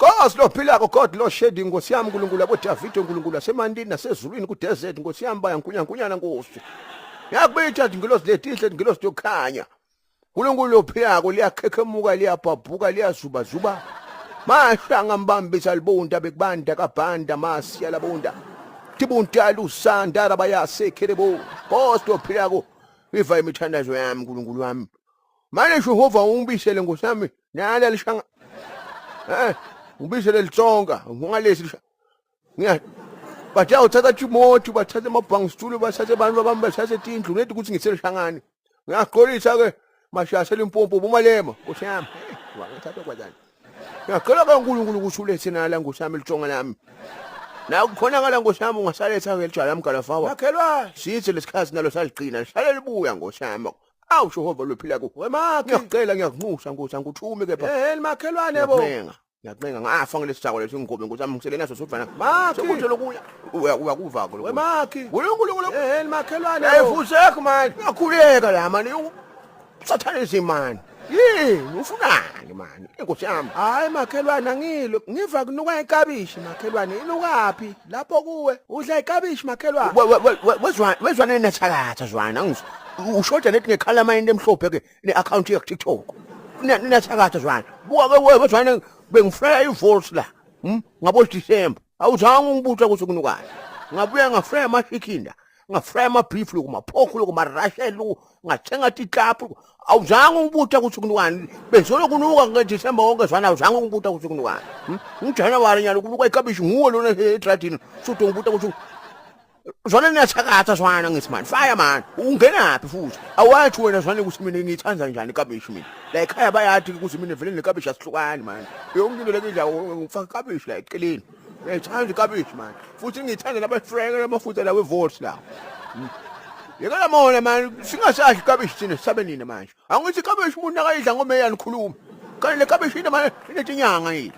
Cause lo phila ko God lo shedding Nkosi yami uNkulunkulu abo David uNkulunkulu asemandini nasezulwini ku desert Nkosi yami baya nkunyana Nkosi. Yakubitha ingilosi letihle ingilosi yokukhanya. uNkulunkulu lo phila ko liyakhekemuka liyabhabhuka liyazubazuba. Mahlanga mbambisa libunda bekubanda kabhanda masiya labunda. Tibunta lusanda abayasekhelebo. Cause lo phila ko iva imithandazo yami uNkulunkulu wami. Manje Jehova ungibisele Nkosi yami nala lishanga ubisele litsonga ungalesi ngiya batha uthatha Timothy bathatha amabhangistulu basathe abantu abamba basathe tindlu nethi ukuthi ngisele shangani ngiyaqolisa ke mashasela impompo bumalema ushami wangathatha kwazani ngiyaqala kaNkulunkulu ukusulethe nala ngosami litsonga lami na kukhona ngala ngosami ungasaletha ke lijala mgalafawa yakhelwa sithi lesikhathi nalo saliqina lihlale libuya ngosami awu Jehova lophila ku wemakhi ngiyacela ngiyakunxusa Nkosi angithume kepha makhelwane yebo ngiyaqenga ngafa ngelesithako lethi ingobe Nkosi ami ngiselena so sofana sekuthe lokuya uyakuva ko wemakhi uNkulunkulu makhelwane ayifusekho manje ngakhuleka la mani sathanisi mani ufunani mani Nkosi yami hayi makhelwane angilo ngiva kunuka ikabishi makhelwane inukapi lapho kuwe udla ikabishi makhelwane wezwana nethakatha zwana ngizwa ushoda nethi ngekhala mayini emhlophe ke neaccount ye TikTok ninathakatha zwana buka ke wewe zwana bengifreya ivolts la ngabo December awuzange ungibuza ukuthi kunukani ngabuya ngafreya amashikinda ngafreya amabeef loku maphokho loku marashel loku ngathenga tikapu awuzange ungibuza ukuthi kunukani bezolo kunuka ngeDecember wonke zwana awuzange ungibuza ukuthi kunukani uJanuary nyalo kunuka ikabishi nguwe lona etradini suthi ungibuza ukuthi zwana niyathakatha zwana ngisimani fire man ungenaphi futhi awathi wena zwana ukuthi mina ngiyithanza njani ikabishi mina la ekhaya bayathi ukuthi mina vele nekabishi asihlukani man yonke into lekidla ngifaka ikabishi la eceleni ngiyithanda ikabishi man futhi ngiyithanda nabafrenge namafutha la wevolts la yekela mona man singasashi ikabishi thina sabe nini manje angithi ikabishi umuntu akayidla ngomeyani khuluma kanti le kabishi ina manje inetinyanga yini